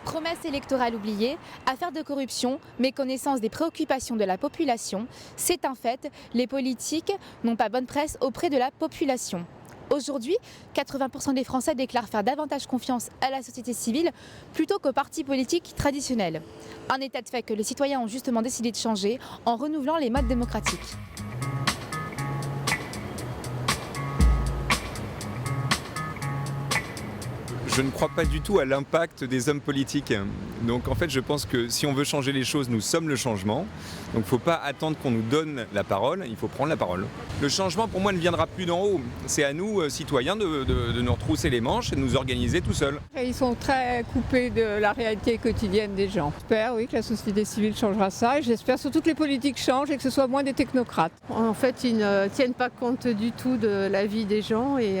Promesses électorales oubliées, affaires de corruption, méconnaissance des préoccupations de la population, c'est un fait, les politiques n'ont pas bonne presse auprès de la population. Aujourd'hui, 80% des Français déclarent faire davantage confiance à la société civile plutôt qu'aux partis politiques traditionnels. Un état de fait que les citoyens ont justement décidé de changer en renouvelant les modes démocratiques. Je ne crois pas du tout à l'impact des hommes politiques. Donc en fait, je pense que si on veut changer les choses, nous sommes le changement. Donc il ne faut pas attendre qu'on nous donne la parole, il faut prendre la parole. Le changement, pour moi, ne viendra plus d'en haut. C'est à nous, citoyens, de nous retrousser les manches et de nous organiser tout seuls. Ils sont très coupés de la réalité quotidienne des gens. J'espère, oui, que la société civile changera ça et j'espère surtout que les politiques changent et que ce soit moins des technocrates. En fait, ils ne tiennent pas compte du tout de la vie des gens et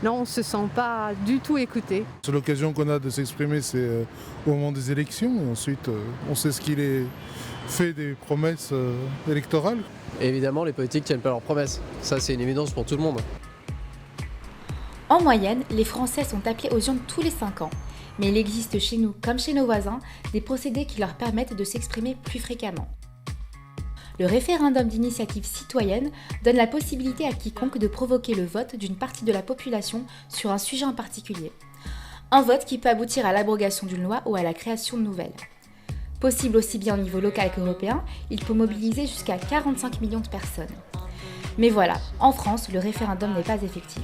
non, on ne se sent pas du tout écouté. C'est l'occasion qu'on a de s'exprimer, c'est au moment des élections. Et ensuite, on sait ce qu'il est fait des promesses électorales. Et évidemment, les politiques ne tiennent pas leurs promesses. Ça, c'est une évidence pour tout le monde. En moyenne, les Français sont appelés aux urnes tous les 5 ans. Mais il existe chez nous, comme chez nos voisins, des procédés qui leur permettent de s'exprimer plus fréquemment. Le référendum d'initiative citoyenne donne la possibilité à quiconque de provoquer le vote d'une partie de la population sur un sujet en particulier. Un vote qui peut aboutir à l'abrogation d'une loi ou à la création de nouvelles. Possible aussi bien au niveau local qu'européen, il peut mobiliser jusqu'à 45 millions de personnes. Mais voilà, en France, le référendum n'est pas effectif.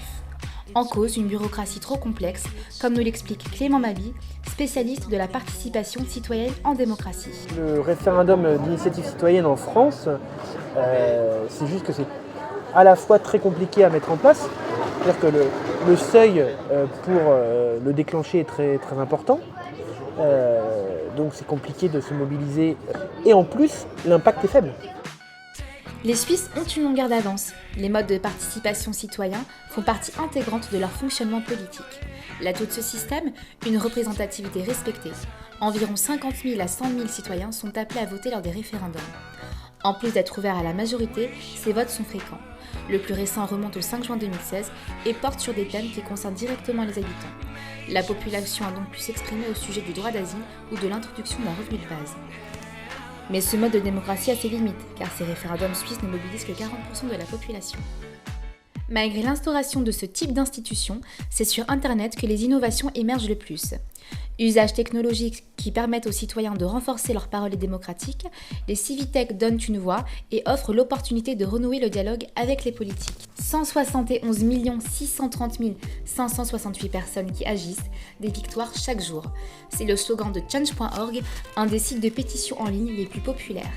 En cause, une bureaucratie trop complexe, comme nous l'explique Clément Mabi, spécialiste de la participation citoyenne en démocratie. Le référendum d'initiative citoyenne en France, c'est juste que c'est à la fois très compliqué à mettre en place, c'est-à-dire que le seuil pour le déclencher est très, très important, donc c'est compliqué de se mobiliser, et en plus, l'impact est faible. Les Suisses ont une longueur d'avance. Les modes de participation citoyen font partie intégrante de leur fonctionnement politique. L'atout de ce système, une représentativité respectée. Environ 50 000 à 100 000 citoyens sont appelés à voter lors des référendums. En plus d'être ouverts à la majorité, ces votes sont fréquents. Le plus récent remonte au 5 juin 2016 et porte sur des thèmes qui concernent directement les habitants. La population a donc pu s'exprimer au sujet du droit d'asile ou de l'introduction d'un revenu de base. Mais ce mode de démocratie a ses limites, car ces référendums suisses ne mobilisent que 40% de la population. Malgré l'instauration de ce type d'institution, c'est sur Internet que les innovations émergent le plus. Usages technologiques qui permettent aux citoyens de renforcer leur parole démocratique, les Civitech donnent une voix et offrent l'opportunité de renouer le dialogue avec les politiques. 171 630 568 personnes qui agissent, des victoires chaque jour. C'est le slogan de Change.org, un des sites de pétition en ligne les plus populaires.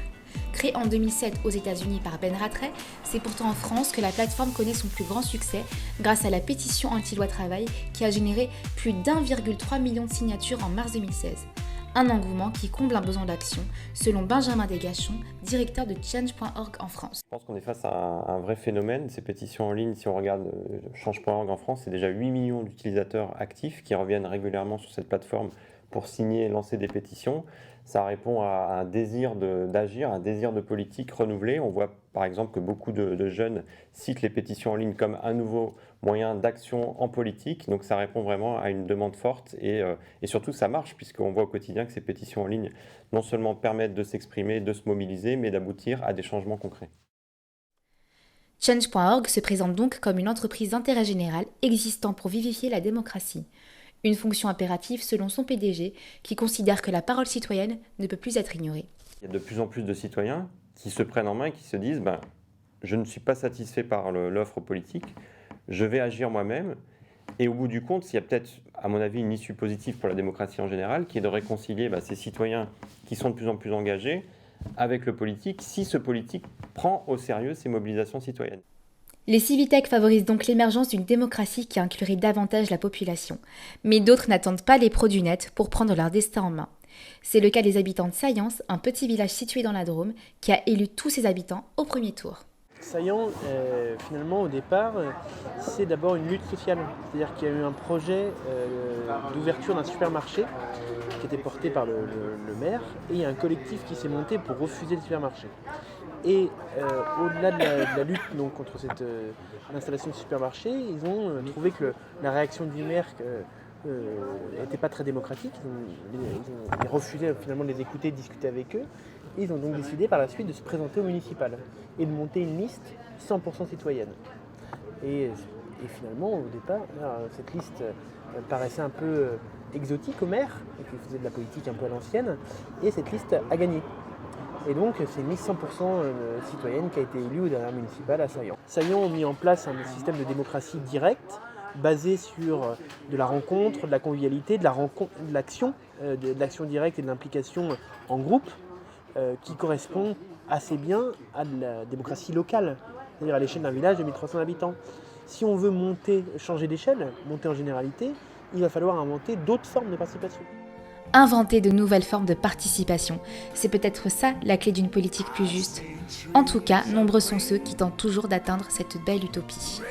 Créée en 2007 aux États-Unis par Ben Ratray, c'est pourtant en France que la plateforme connaît son plus grand succès grâce à la pétition anti-loi travail qui a généré plus d'1,3 million de signatures en mars 2016. Un engouement qui comble un besoin d'action, selon Benjamin Desgachons, directeur de Change.org en France. Je pense qu'on est face à un vrai phénomène. Ces pétitions en ligne, si on regarde Change.org en France, c'est déjà 8 millions d'utilisateurs actifs qui reviennent régulièrement sur cette plateforme pour signer et lancer des pétitions. Ça répond à un désir d'agir, un désir de politique renouvelé. On voit par exemple que beaucoup de jeunes citent les pétitions en ligne comme un nouveau moyen d'action en politique. Donc ça répond vraiment à une demande forte et surtout ça marche puisqu'on voit au quotidien que ces pétitions en ligne non seulement permettent de s'exprimer, de se mobiliser, mais d'aboutir à des changements concrets. Change.org se présente donc comme une entreprise d'intérêt général existant pour vivifier la démocratie. Une fonction impérative selon son PDG, qui considère que la parole citoyenne ne peut plus être ignorée. Il y a de plus en plus de citoyens qui se prennent en main et qui se disent je ne suis pas satisfait par l'offre politique, je vais agir moi-même. Et au bout du compte, il y a peut-être, à mon avis, une issue positive pour la démocratie en général, qui est de réconcilier ces citoyens qui sont de plus en plus engagés avec le politique, si ce politique prend au sérieux ces mobilisations citoyennes. Les Civitech favorisent donc l'émergence d'une démocratie qui inclurait davantage la population. Mais d'autres n'attendent pas les pros du net pour prendre leur destin en main. C'est le cas des habitants de Saillance, un petit village situé dans la Drôme, qui a élu tous ses habitants au premier tour. Saillant, finalement, au départ, c'est d'abord une lutte sociale. C'est-à-dire qu'il y a eu un projet d'ouverture d'un supermarché qui était porté par le maire, et il y a un collectif qui s'est monté pour refuser le supermarché. Et au-delà de la lutte donc, contre cette installation de supermarché, ils ont trouvé que la réaction du maire n'étaient pas très démocratiques. Ils refusaient finalement de les écouter, de discuter avec eux. Et ils ont donc décidé par la suite de se présenter au municipal et de monter une liste 100% citoyenne. Et finalement, au départ, cette liste paraissait un peu exotique au maire, qui faisait de la politique un peu à l'ancienne, et cette liste a gagné. Et donc, c'est une liste 100% citoyenne qui a été élue aux dernières municipales à Saillant. Saillant a mis en place un système de démocratie directe, basé sur de la rencontre, de la convivialité, de l'action directe et de l'implication en groupe, qui correspond assez bien à la démocratie locale, c'est-à-dire à l'échelle d'un village de 1300 habitants. Si on veut changer d'échelle, monter en généralité, il va falloir inventer d'autres formes de participation. Inventer de nouvelles formes de participation, c'est peut-être ça la clé d'une politique plus juste. En tout cas, nombreux sont ceux qui tentent toujours d'atteindre cette belle utopie.